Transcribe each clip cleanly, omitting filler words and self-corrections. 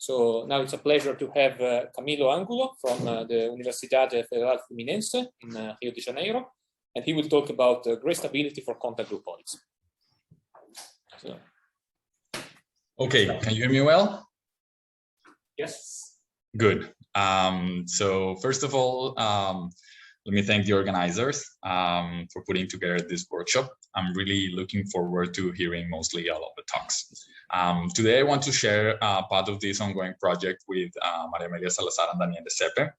So now it's a pleasure to have Camilo Angulo from the Universidade Fluminense in Rio de Janeiro, and he will talk about gray stability for contact groupoids. So. Okay, can you hear me well? Yes. Good. So first of all, let me thank the organizers for putting together this workshop. I'm really looking forward to hearing mostly all of the talks. Today, I want to share part of this ongoing project with Maria Amelia Salazar and Daniel Sepe,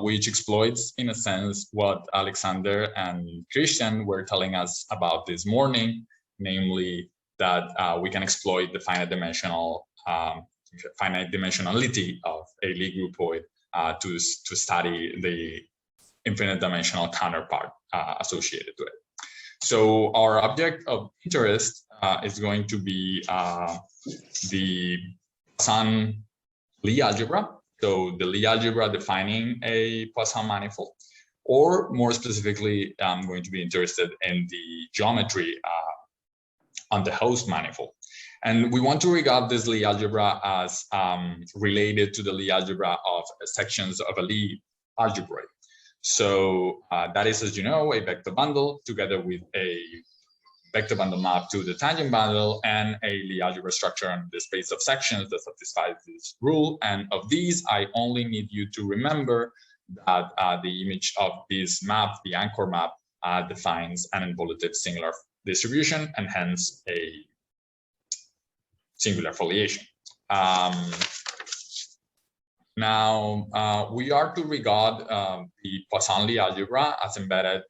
which exploits, in a sense, what Alexander and Christian were telling us about this morning, namely that we can exploit the finite dimensionality of a Lie groupoid to study the infinite dimensional counterpart associated to it. So our object of interest is going to be the Poisson Lie algebra. So the Lie algebra defining a Poisson manifold, or more specifically, I'm going to be interested in the geometry on the host manifold. And we want to regard this Lie algebra as related to the Lie algebra of sections of a Lie algebroid. So that is, as you know, a vector bundle together with a vector bundle map to the tangent bundle and a Lie algebra structure on the space of sections that satisfies this rule. And of these, I only need you to remember that the image of this map, the anchor map, defines an involutive singular distribution and hence a singular foliation. Now, we are to regard the Poisson Lie algebra as embedded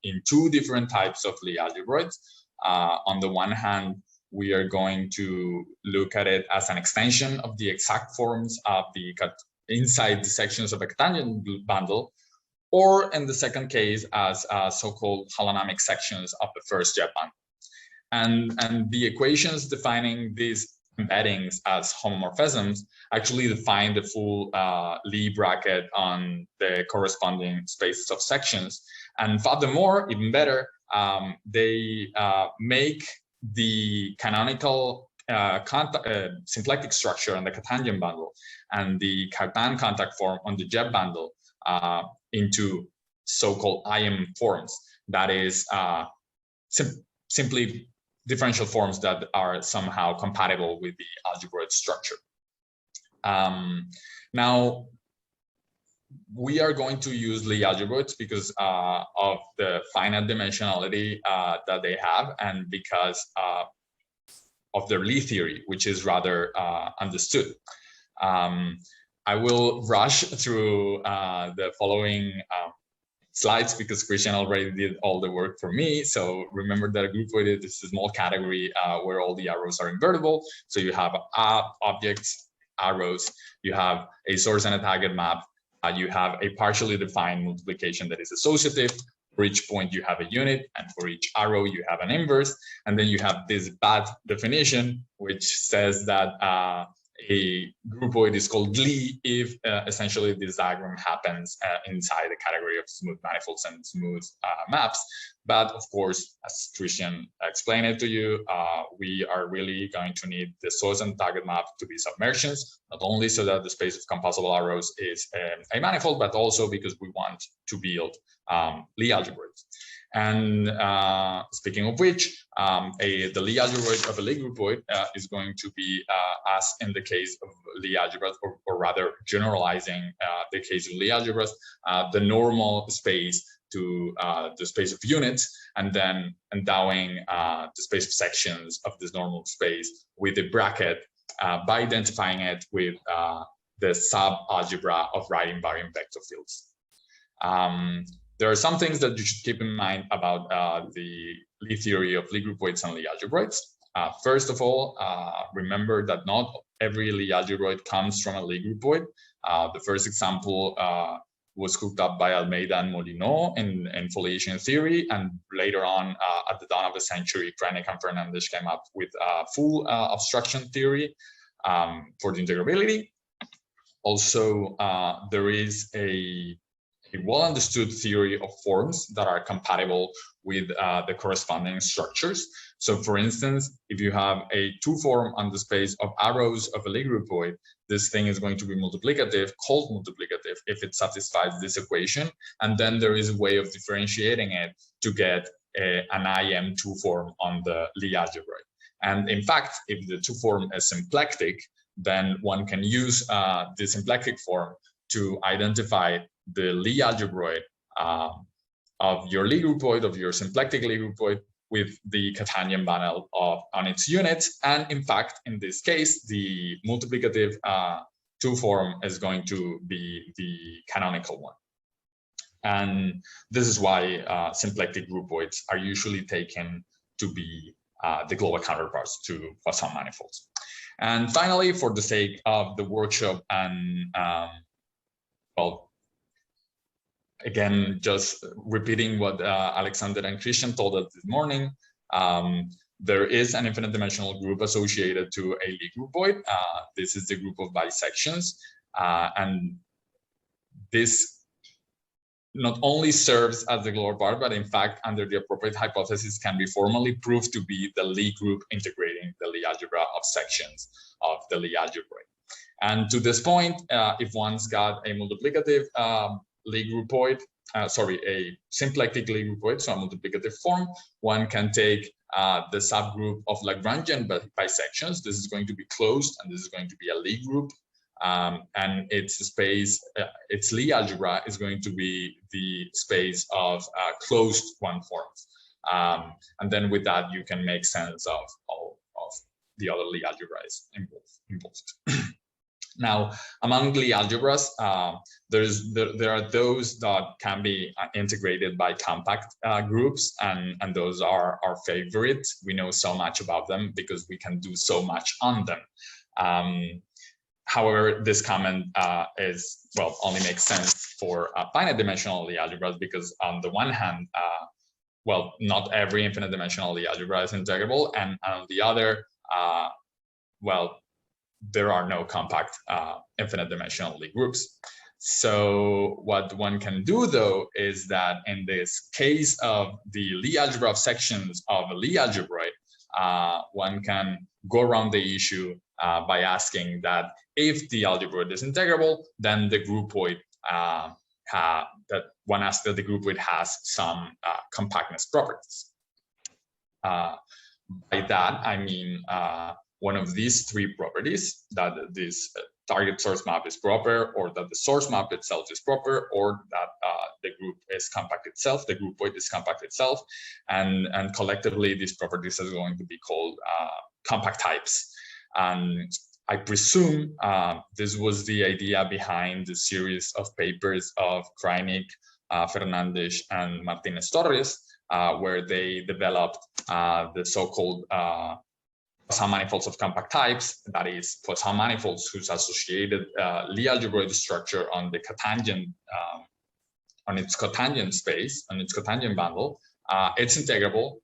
in two different types of Lie algebroids. On the one hand, we are going to look at it as an extension of the exact forms of the inside the sections of a tangent bundle, or in the second case, as so-called holonomic sections of the first jet bundle. And the equations defining these embeddings as homomorphisms actually define the full Lie bracket on the corresponding spaces of sections. And furthermore, even better, they make the canonical symplectic structure on the cotangent bundle and the Cartan contact form on the jet bundle into so-called IM forms. That is simply differential forms that are somehow compatible with the algebroid structure. Now, we are going to use Lie algebroids because of the finite dimensionality that they have and because of their Lie theory, which is rather understood. I will rush through the following slides because Christian already did all the work for me. So remember that a groupoid is a small category where all the arrows are invertible. So you have objects, arrows, you have a source and a target map, you have a partially defined multiplication that is associative. For each point you have a unit, and for each arrow you have an inverse. And then you have this bad definition, which says that a groupoid is called Lie if essentially this diagram happens inside the category of smooth manifolds and smooth maps. But of course, as Christian explained it to you, we are really going to need the source and target map to be submersions, not only so that the space of composable arrows is a manifold, but also because we want to build Lie algebroids. And speaking of which, the Lie algebroid of a Lie groupoid is going to be, as in the case of Lie algebras, or rather generalizing the case of Lie algebras, the normal space to the space of units, and then endowing the space of sections of this normal space with a bracket by identifying it with the sub-algebra of right invariant vector fields. There are some things that you should keep in mind about the Lie theory of Lie groupoids and Lie algebroids. First of all, remember that not every Lie algebroid comes from a Lie groupoid. The first example was cooked up by Almeida and Molyneux in foliation theory, and later on, at the dawn of the century, Kreinig and Fernandez came up with full obstruction theory for the integrability. Also, there is a a well-understood theory of forms that are compatible with the corresponding structures. So for instance, if you have a 2-form on the space of arrows of a Lie groupoid, this thing is going to be multiplicative, called multiplicative, if it satisfies this equation. And then there is a way of differentiating it to get an IM 2-form on the Lie algebroid. And in fact, if the 2-form is symplectic, then one can use the symplectic form to identify the Lie algebroid of your Lie groupoid, of your symplectic Lie groupoid, with the Catanian bundle on its units. And in fact, in this case, the multiplicative 2-form is going to be the canonical one. And this is why symplectic groupoids are usually taken to be the global counterparts to Poisson manifolds. And finally, for the sake of the workshop and, well, again, just repeating what Alexander and Christian told us this morning, there is an infinite dimensional group associated to a Lie groupoid. This is the group of bisections. And this not only serves as the global part, but in fact, under the appropriate hypothesis, can be formally proved to be the Lie group integrating the Lie algebra of sections of the Lie algebroid. And to this point, if one's got a multiplicative Lie groupoid, a symplectic Lie groupoid, so a multiplicative form, one can take the subgroup of Lagrangian bisections. This is going to be closed, and this is going to be a Lie group. And its space, its Lie algebra is going to be the space of closed 1-forms. And then with that, you can make sense of all of the other Lie algebras involved. Now, among Lie algebras, there are those that can be integrated by compact groups, and those are our favorite. We know so much about them because we can do so much on them. However, this comment only makes sense for finite dimensional Lie algebras, because on the one hand, not every infinite dimensional Lie algebra is integrable, and on the other, there are no compact infinite dimensional Lie groups. So what one can do, though, is that in this case of the Lie algebra of sections of a Lie algebroid, one can go around the issue by asking that if the algebroid is integrable, then the groupoid that one asks that the groupoid has some compactness properties. By that, I mean one of these 3 properties, that this target source map is proper, or that the source map itself is proper, or that the group is compact itself, the groupoid is compact itself, and collectively these properties are going to be called compact types. And I presume this was the idea behind the series of papers of Kreinig, Fernandez, and Martinez Torres, where they developed the so-called Poisson manifolds of compact types, that is, Poisson manifolds whose associated Lie algebroid structure on the cotangent, on its cotangent space, on its cotangent bundle, it's integrable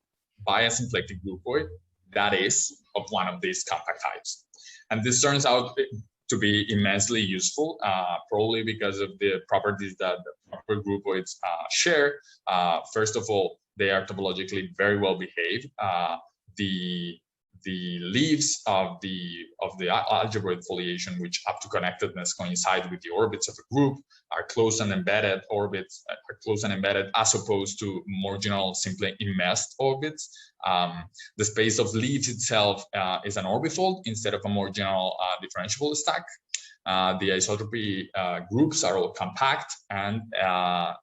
by a symplectic groupoid that is of one of these compact types. And this turns out to be immensely useful, probably because of the properties that the proper groupoids share. First of all, they are topologically very well behaved. The leaves of the algebroid foliation, which up to connectedness coincide with the orbits of a group, are close and embedded orbits, as opposed to more general simply enmeshed orbits. The space of leaves itself is an orbifold instead of a more general differentiable stack. The isotropy groups are all compact, and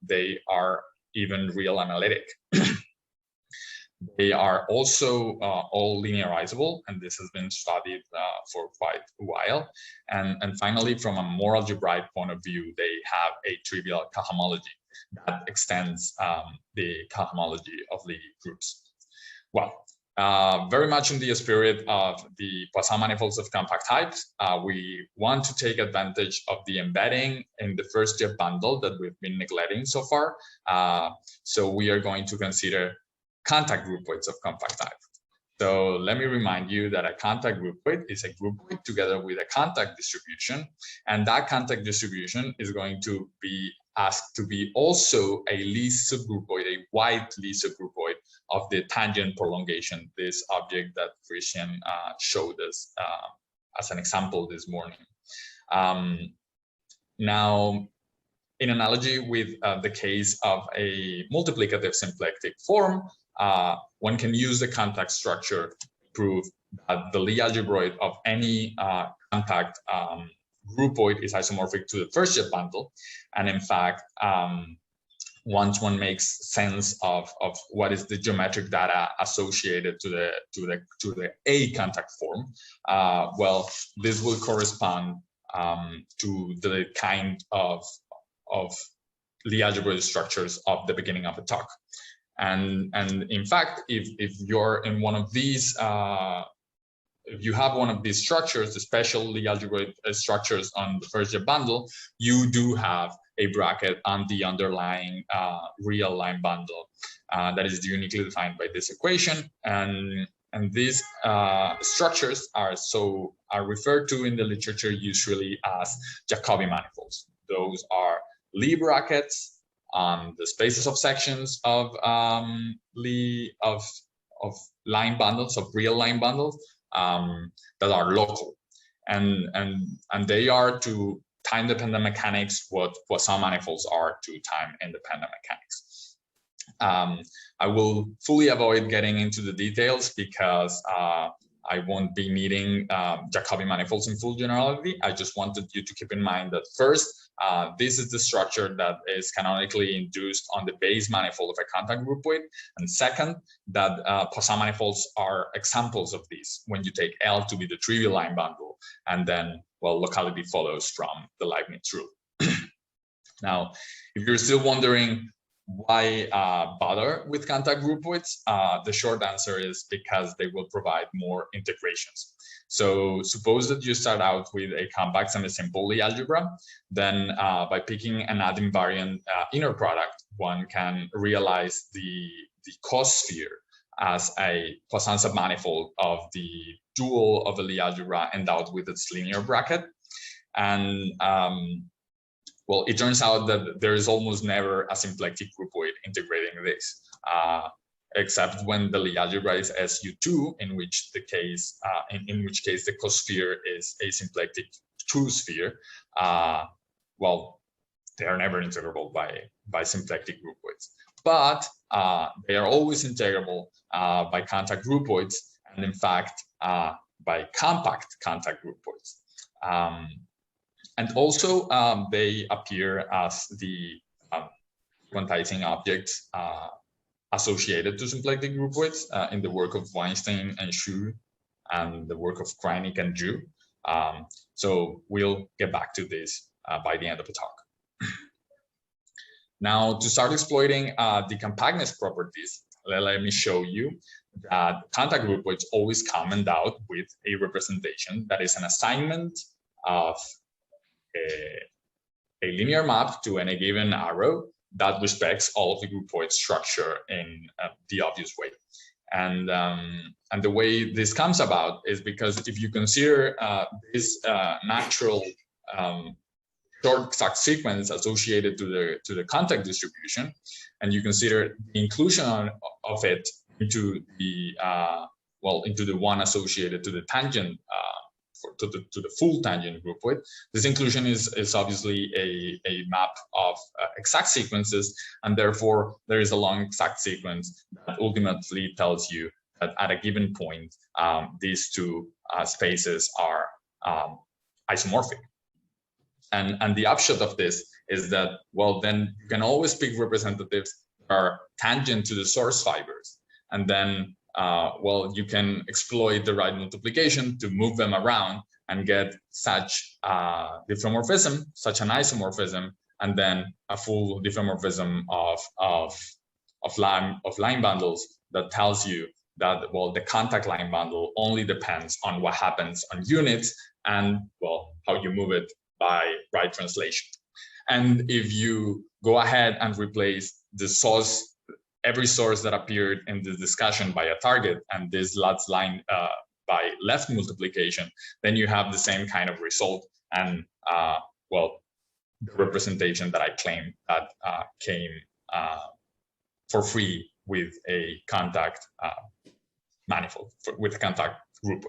they are even real analytic. They are also all linearizable, and this has been studied for quite a while. And finally, from a more algebraic point of view, they have a trivial cohomology that extends the cohomology of the groups. Well, very much in the spirit of the Poisson manifolds of compact types, we want to take advantage of the embedding in the first step bundle that we've been neglecting so far. So we are going to consider contact groupoids of compact type. So let me remind you that a contact groupoid is a groupoid together with a contact distribution, and that contact distribution is going to be asked to be also a least subgroupoid, a wide least subgroupoid of the tangent prolongation, this object that Christian showed us as an example this morning. Now, in analogy with the case of a multiplicative symplectic form, one can use the contact structure to prove that the Lie algebroid of any contact groupoid is isomorphic to the first jet bundle. And in fact, once one makes sense of what is the geometric data associated to the A contact form, well, this will correspond to the kind of Lie algebroid structures of the beginning of a talk. And in fact, if you're in one of these, if you have one of these structures, the special Lie algebroid structures on the first jet bundle, you do have a bracket on the underlying real line bundle that is uniquely defined by this equation. And these structures are referred to in the literature usually as Jacobi manifolds. Those are Lie brackets on the spaces of sections of line bundles, of real line bundles that are local, and they are to time-dependent mechanics what Poisson manifolds are to time-independent mechanics. I will fully avoid getting into the details because I won't be needing Jacobi manifolds in full generality. I just wanted you to keep in mind that first, this is the structure that is canonically induced on the base manifold of a contact groupoid. And second, that Poisson manifolds are examples of these when you take L to be the trivial line bundle, and then, well, locality follows from the Leibniz rule. Now, if you're still wondering why bother with contact groupoids, the short answer is because they will provide more integrations. So suppose that you start out with a compact semi-simple Lie algebra, then by picking an ad invariant inner product, one can realize the cos sphere as a Poisson submanifold of the dual of a Lie algebra endowed with its linear bracket. And well, it turns out that there is almost never a symplectic groupoid integrating this, except when the Lie algebra is SU2, in which the case, in which case the cosphere is a symplectic true sphere. Well, they are never integrable by symplectic groupoids, but they are always integrable by contact groupoids, and in fact by compact contact groupoids. And also, they appear as the quantizing objects associated to symplectic groupoids in the work of Weinstein and Xu, and the work of Kreinig and Zhu. So we'll get back to this by the end of the talk. Now, to start exploiting the compactness properties, let me show you that contact groupoids always come endowed with a representation that is an assignment of a linear map to any given arrow that respects all of the groupoid structure in the obvious way. And the way this comes about is because if you consider this natural short exact sequence associated to the contact distribution, and you consider the inclusion of it into the into the one associated to the tangent to the full tangent groupoid, this inclusion is obviously a map of exact sequences, and therefore there is a long exact sequence that ultimately tells you that at a given point these two spaces are isomorphic. And the upshot of this is that, well, then you can always pick representatives that are tangent to the source fibers, and then well, you can exploit the right multiplication to move them around and get such diffeomorphism, such an isomorphism, and then a full diffeomorphism of line bundles that tells you that, well, the contact line bundle only depends on what happens on units and, well, how you move it by right translation. And if you go ahead and replace the source, every source that appeared in this discussion by a target, and this last line by left multiplication, then you have the same kind of result. And well, the representation that I claimed that came for free with a contact manifold, with a contact group.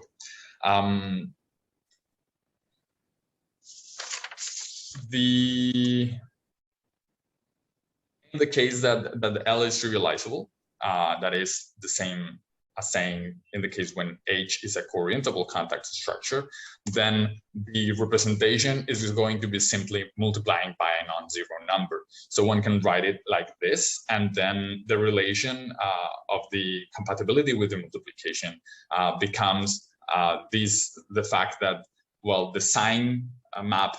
In the case that the L is trivializable, that is the same as saying in the case when H is a coorientable contact structure, then the representation is going to be simply multiplying by a non-zero number. So one can write it like this, and then the relation of the compatibility with the multiplication becomes the fact that, well, the sign map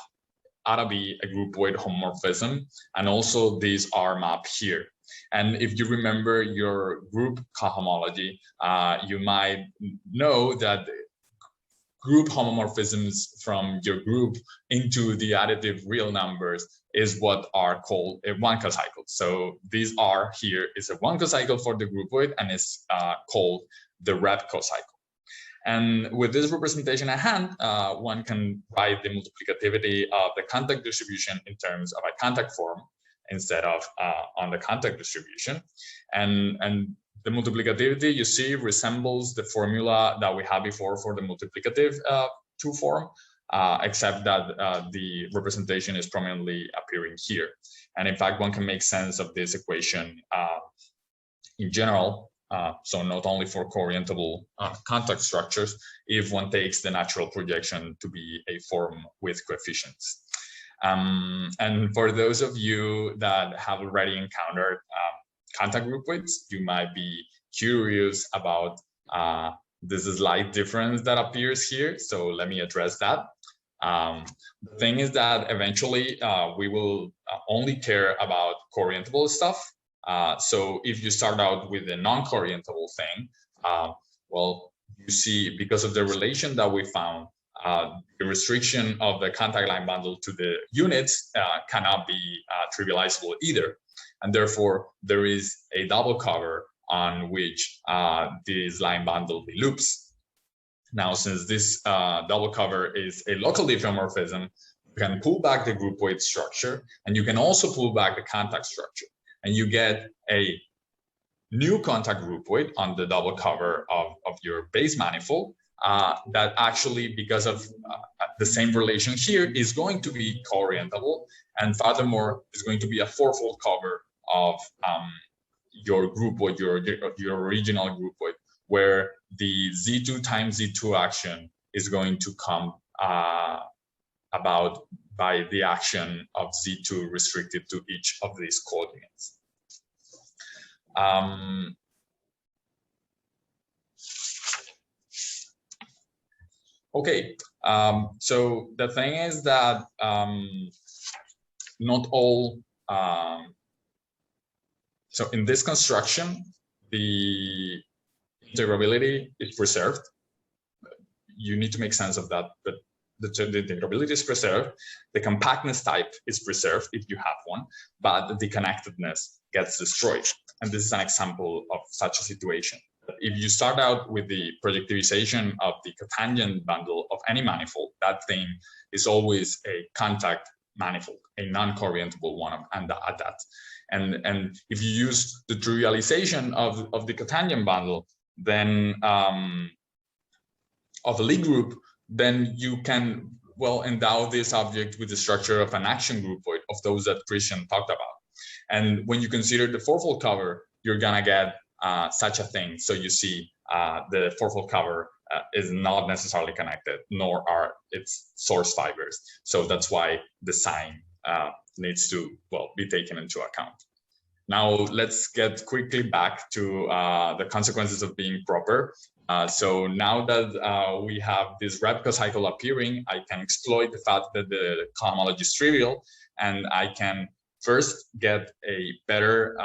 ought to be a groupoid homomorphism, and also these are mapped here. And if you remember your group cohomology, you might know that group homomorphisms from your group into the additive real numbers is what are called a one cocycle. So these are here is a one cocycle for the groupoid, and is called the rep cocycle. And with this representation at hand, one can write the multiplicativity of the contact distribution in terms of a contact form instead of on the contact distribution. And the multiplicativity, you see, resembles the formula that we had before for the multiplicative two form, except that the representation is prominently appearing here. And in fact, one can make sense of this equation in general. So not only for coorientable contact structures, if one takes the natural projection to be a form with coefficients. And for those of you that have already encountered contact groupoids, you might be curious about this slight difference that appears here. So let me address that. The thing is that eventually we will only care about coorientable stuff. So if you start out with a non-coorientable thing, well, you see, because of the relation that we found, the restriction of the contact line bundle to the units cannot be trivializable either. And therefore, there is a double cover on which this line bundle be loops. Now, since this double cover is a local diffeomorphism, you can pull back the groupoid structure, and you can also pull back the contact structure. And you get a new contact groupoid on the double cover of your base manifold that actually, because of the same relation here, is going to be coorientable, and furthermore is going to be a fourfold cover of your groupoid, your original groupoid, where the Z2 times Z2 action is going to come about by the action of Z2 restricted to each of these coordinates. Okay, so the thing is that not all, so in this construction, the integrability is preserved. You need to make sense of that, but the integrability is preserved. The compactness type is preserved if you have one, but the connectedness gets destroyed. And this is an example of such a situation. If you start out with the projectivization of the cotangent bundle of any manifold, that thing is always a contact manifold, a non-coorientable one, and at that. And if you use the trivialization of the cotangent bundle, then of a Lie group, then you can, well, endow this object with the structure of an action groupoid of those that Christian talked about. And when you consider the fourfold cover, you're gonna get such a thing. So you see the fourfold cover is not necessarily connected, nor are its source fibers. So that's why the sign needs to, well, be taken into account. Now let's get quickly back to the consequences of being proper. So now that we have this rep cocycle appearing, I can exploit the fact that the cohomology is trivial, and I can first get a better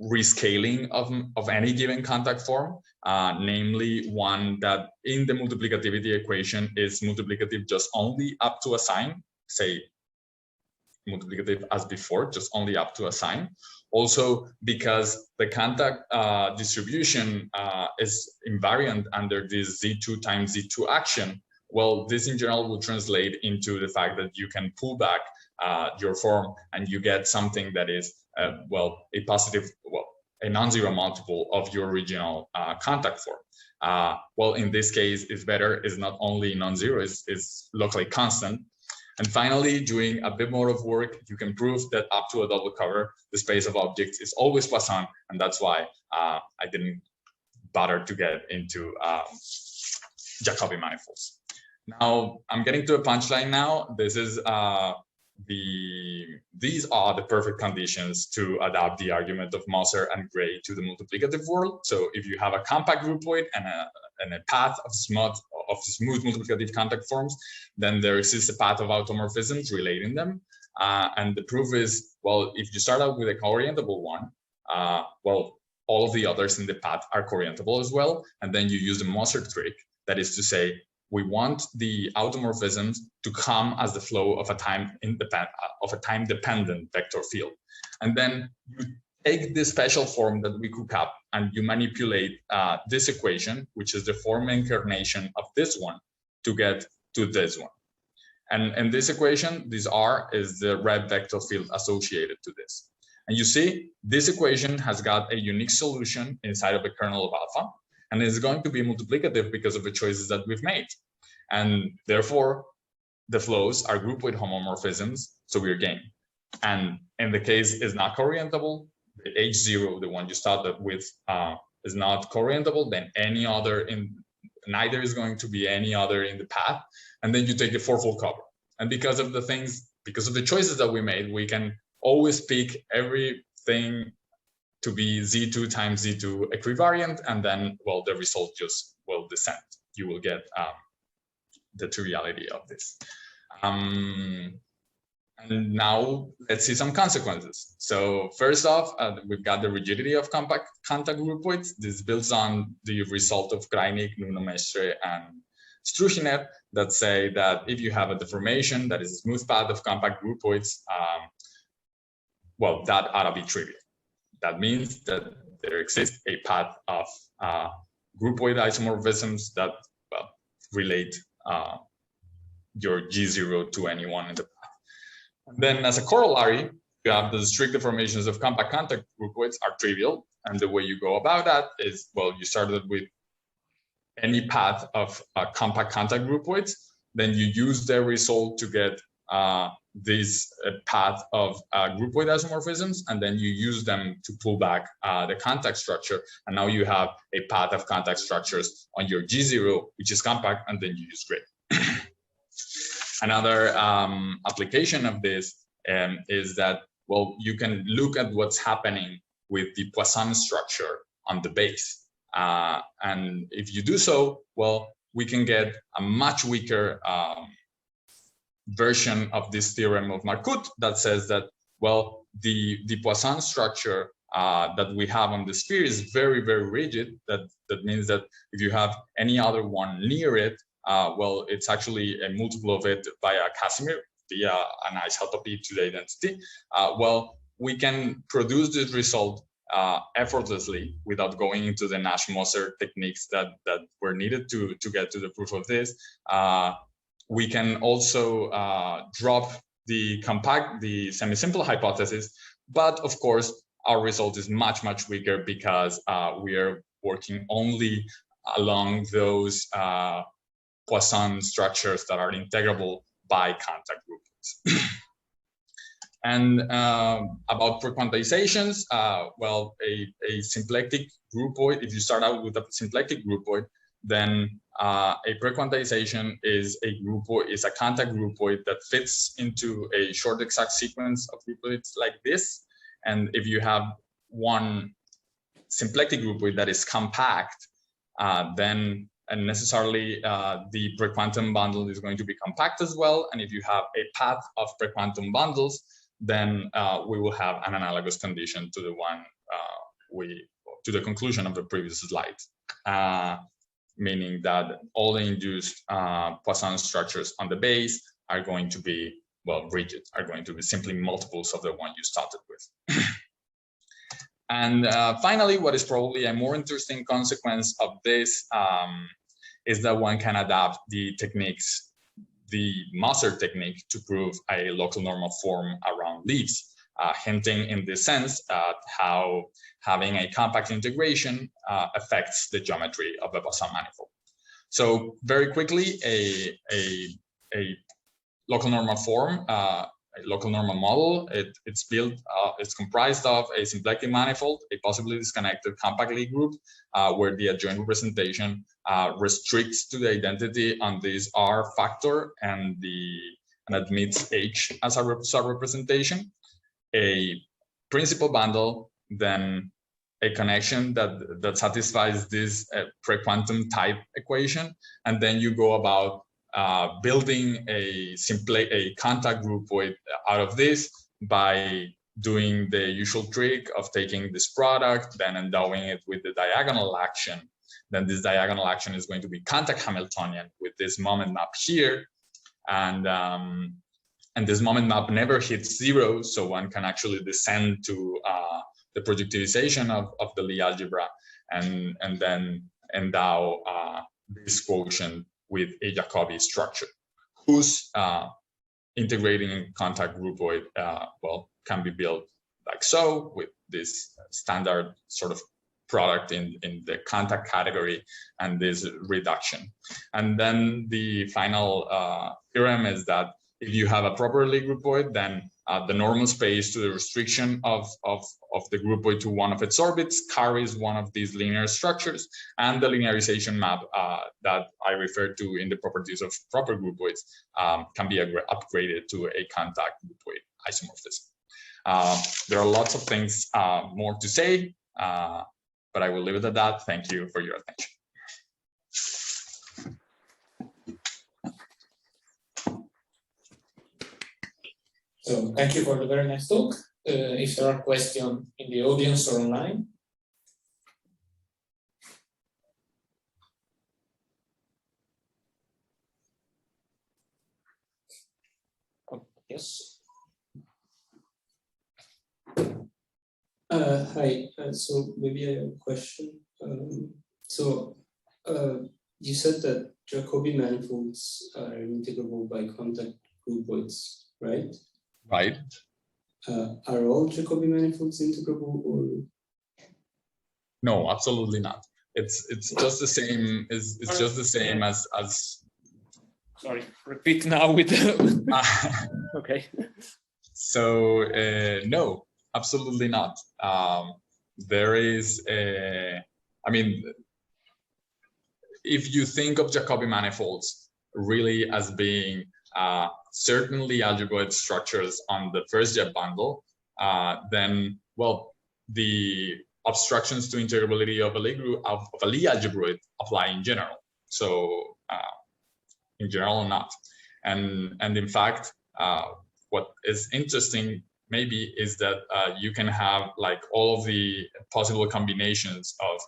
rescaling of any given contact form, namely one that in the multiplicativity equation is multiplicative just only up to a sign, say multiplicative as before, just only up to a sign. Also, because the contact distribution is invariant under this Z2 times Z2 action, well, this in general will translate into the fact that you can pull back your form and you get something that is, well, a positive, well, a non-zero multiple of your original contact form. Well, in this case, it's better. It's not only non-zero, it's locally constant. And finally, doing a bit more of work, you can prove that up to a double cover, the space of objects is always Poisson, and that's why I didn't bother to get into Jacobi manifolds. Now, I'm getting to a punchline now. This is these are the perfect conditions to adapt the argument of Moser and Gray to the multiplicative world. So if you have a compact groupoid and a path of smooth multiplicative contact forms, then there exists a path of automorphisms relating them. And the proof is, well, if you start out with a coorientable one, well, all of the others in the path are coorientable as well. And then you use the Moser trick, that is to say, we want the automorphisms to come as the flow of a time-dependent vector field. And then you take this special form that we cook up and you manipulate this equation, which is the form incarnation of this one, to get to this one. And in this equation, this R is the red vector field associated to this. And you see, this equation has got a unique solution inside of a kernel of alpha, and it's going to be multiplicative because of the choices that we've made. And therefore, the flows are groupoid homomorphisms, so we're game. And in the case is not coorientable, the H0, the one you started with, is not coorientable, then any other neither is going to be any other in the path. And then you take the fourfold cover. And because of the choices that we made, we can always pick everything to be Z2 times Z2 equivariant, and then, well, the result just will descend. You will get the triviality of this. And now let's see some consequences. So first off, we've got the rigidity of compact contact groupoids. This builds on the result of Krajnik, Nuno Mestre, and Struchiner that say that if you have a deformation that is a smooth path of compact groupoids, well, that ought to be trivial. That means that there exists a path of groupoid isomorphisms that, well, relate your G0 to anyone in the path. And then as a corollary, you have the strict deformations of compact contact groupoids are trivial. And the way you go about that is, well, you started with any path of compact contact groupoids, then you use their result to get this path of groupoid isomorphisms, and then you use them to pull back the contact structure. And now you have a path of contact structures on your G0, which is compact, and then you use grid. Another application of this is that, well, you can look at what's happening with the Poisson structure on the base. And if you do so, well, we can get a much weaker version of this theorem of Marcoux that says that, well, the Poisson structure that we have on the sphere is very, very rigid. That means that if you have any other one near it, well, it's actually a multiple of it via Casimir, via an isotopy to the identity. Well, we can produce this result effortlessly without going into the Nash-Moser techniques that were needed to get to the proof of this. We can also drop the semi-simple hypothesis, but of course, our result is much, much weaker because we are working only along those Poisson structures that are integrable by contact groups. And about prequantizations, well, a symplectic groupoid, if you start out with a symplectic groupoid, then a prequantization is a contact groupoid that fits into a short exact sequence of groupoids like this. And if you have one symplectic groupoid that is compact, then necessarily the prequantum bundle is going to be compact as well. And if you have a path of prequantum bundles, then we will have an analogous condition to the one to the conclusion of the previous slide, meaning that all the induced Poisson structures on the base are going to be, well, rigid, are going to be simply multiples of the one you started with. And finally, what is probably a more interesting consequence of this is that one can adapt the techniques, the Moser technique, to prove a local normal form around leaves, hinting in this sense at how having a compact integration affects the geometry of a Poisson manifold. So very quickly, a local normal form, a local normal model, it's comprised of a symplectic manifold, a possibly disconnected compact Lie group, where the adjoint representation restricts to the identity on this R factor and admits H as a sub-representation, a principal bundle, then a connection that satisfies this pre-quantum type equation, and then you go about building a contact groupoid out of this by doing the usual trick of taking this product, then endowing it with the diagonal action. Then this diagonal action is going to be contact Hamiltonian with this moment map here, and this moment map never hits 0, so one can actually descend to the projectivization of the Lie algebra, and then endow this quotient with a Jacobi structure, whose integrating contact groupoid can be built like so, with this standard sort of product in the contact category and this reduction. And then the final theorem is that if you have a proper Lie groupoid, then the normal space to the restriction of the groupoid to one of its orbits carries one of these linear structures, and the linearization map that I referred to in the properties of proper groupoids can be upgraded to a contact groupoid isomorphism. There are lots of things more to say, but I will leave it at that. Thank you for your attention. So thank you for the very nice talk. If there are questions in the audience or online. Oh, yes. Hi, so maybe I have a question. You said that Jacobi manifolds are integrable by contact groupoids, right? Right. Are all Jacobi manifolds integrable, or? No, absolutely not. It's just the same. It's just the same as. Sorry, repeat now with. Okay. So no, absolutely not. There is I mean, if you think of Jacobi manifolds really as being certainly algebroid structures on the first jet bundle, then, well, the obstructions to integrability of a Lie algebroid apply in general. So in general, not. And in fact, what is interesting maybe is that you can have like all of the possible combinations of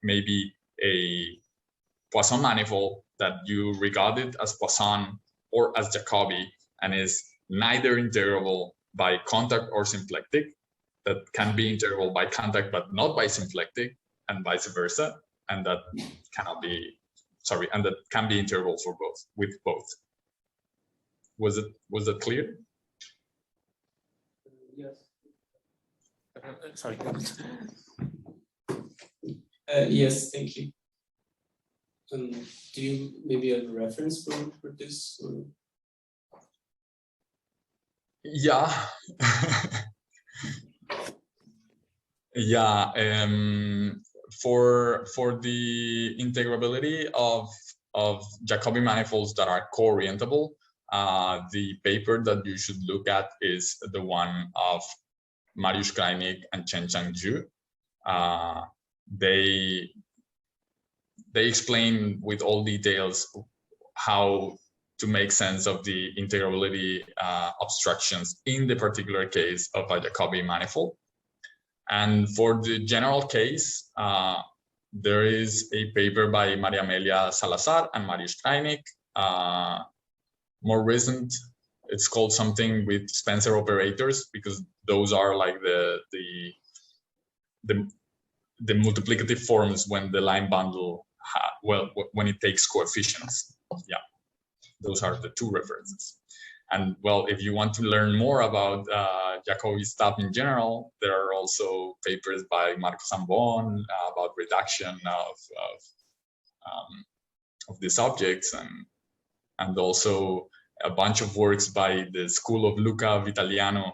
maybe a Poisson manifold that you regard it as Poisson or as Jacobi, and is neither integrable by contact or symplectic, that can be integrable by contact but not by symplectic, and vice versa, and that cannot be, sorry, and that can be integrable for both, with both. Was that clear? Yes. Sorry. Yes, thank you. Do you maybe have a reference for this? Or? Yeah. Yeah. For the integrability of Jacobi manifolds that are co-orientable, the paper that you should look at is the one of Mariusz Krajnik and Chen-Chang Zhu. They explain with all details how to make sense of the integrability obstructions in the particular case of a Jacobi manifold. And for the general case, there is a paper by Maria Amelia Salazar and Mariusz Krajnik. More recent, it's called something with Spencer operators, because those are like the multiplicative forms when the line bundle when it takes coefficients. Yeah, those are the two references. And well, if you want to learn more about Jacobi stuff in general, there are also papers by Marco Zambon about reduction of these objects, and also a bunch of works by the school of Luca Vitaliano,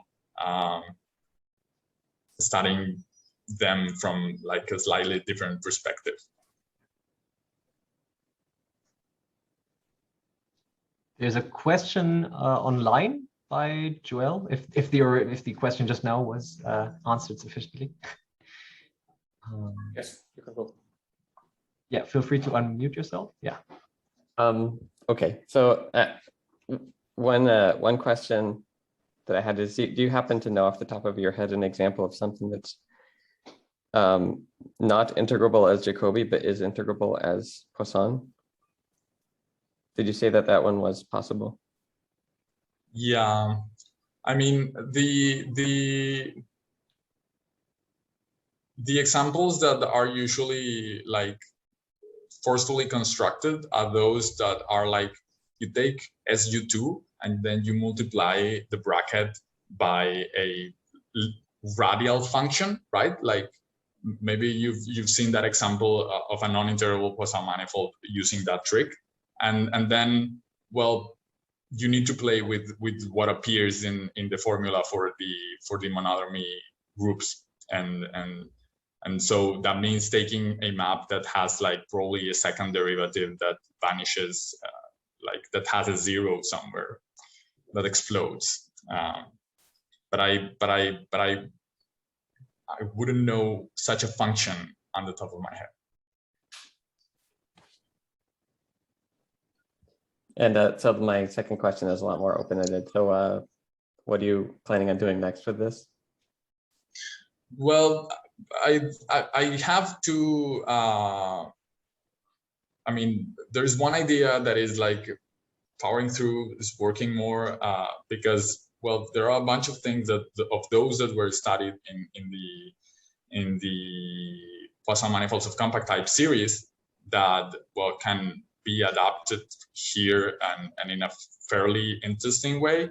studying them from like a slightly different perspective. There's a question online by Joel, if the question just now was answered sufficiently. Yes, you can go. Yeah, feel free to unmute yourself. Yeah. Okay, so one question that I had is, do you happen to know off the top of your head an example of something that's not integrable as Jacobi, but is integrable as Poisson? Did you say that that one was possible? Yeah, I mean, the examples that are usually like forcefully constructed are those that are like, you take SU2 and then you multiply the bracket by a radial function, right? Like maybe you've seen that example of a non-integrable Poisson manifold using that trick. And then, well, you need to play with what appears in the formula for the monodromy groups, and so that means taking a map that has like probably a second derivative that vanishes, like that has a zero somewhere that explodes. But I wouldn't know such a function on the top of my head. And so my second question is a lot more open-ended. So what are you planning on doing next with this? Well, I have to, I mean, there's one idea that is like powering through, is working more, because, well, there are a bunch of things that of those that were studied in the Poisson manifolds of compact type series that, well, can be adapted here and in a fairly interesting way.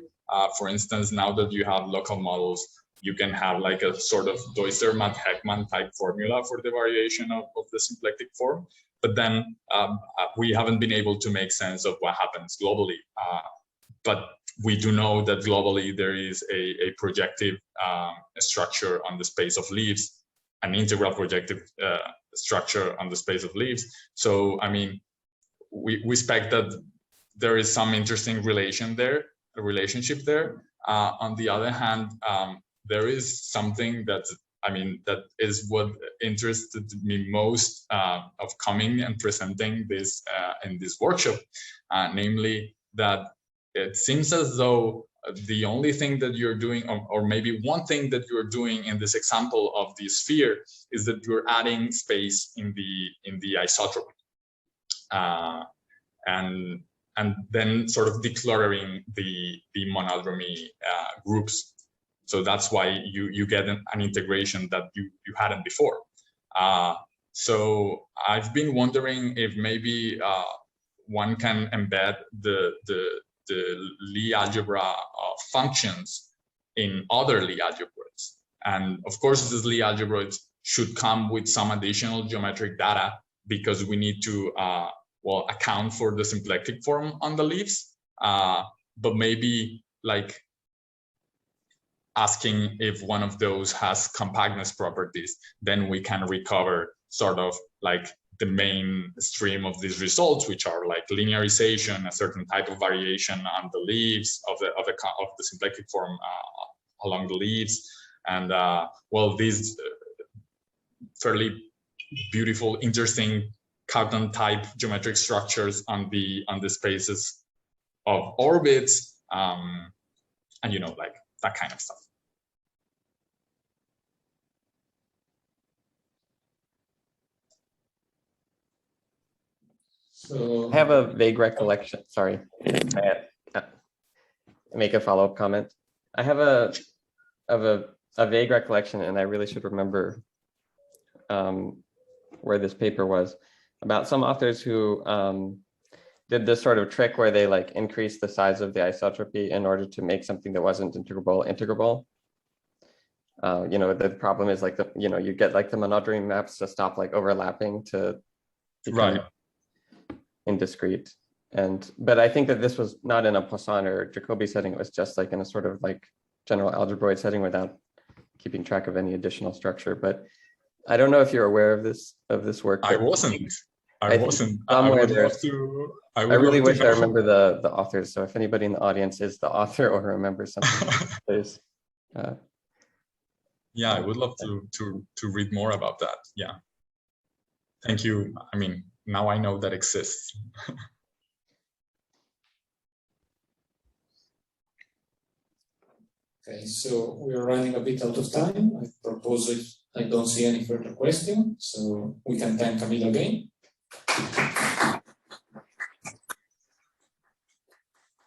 For instance, now that you have local models, you can have like a sort of Deuser-Matt-Heckman type formula for the variation of the symplectic form. But then we haven't been able to make sense of what happens globally. But we do know that globally there is a projective structure on the space of leaves, an integral projective structure on the space of leaves. So, I mean, we expect that there is some interesting relationship there. On the other hand, there is something that, I mean, that is what interested me most of coming and presenting this in this workshop, namely that it seems as though the only thing that you're doing, or maybe one thing that you're doing in this example of the sphere, is that you're adding space in the isotropy. And then sort of decluttering the monodromy groups. So that's why you get an integration that you hadn't before. So I've been wondering if maybe one can embed the Lie algebra functions in other Lie algebroids. And of course, these Lie algebroids should come with some additional geometric data, because we need to well, account for the symplectic form on the leaves, but maybe like asking if one of those has compactness properties, then we can recover sort of like the main stream of these results, which are like linearization, a certain type of variation on the leaves of the symplectic form along the leaves, and well, these fairly beautiful, interesting Cartan type geometric structures on the spaces of orbits, and you know, like that kind of stuff. So I have a vague recollection. Sorry, I make a follow-up comment. I have a vague recollection, and I really should remember where this paper was. about some authors who did this sort of trick where they like increased the size of the isotropy in order to make something that wasn't integrable. You know, the problem is like you get like the monodromy maps to stop like overlapping to become indiscrete. But I think that this was not in a Poisson or Jacobi setting. It was just like in a sort of like general algebroid setting without keeping track of any additional structure. But I don't know if you're aware of this work. I wasn't. I wasn't. I would love to. I really wish I remember the authors. So if anybody in the audience is the author or remembers something, please. Yeah, I would love to read more about that. Yeah. Thank you. I mean, now I know that exists. Okay, so we are running a bit out of time. I propose it. I don't see any further questions, so we can thank Camilo again.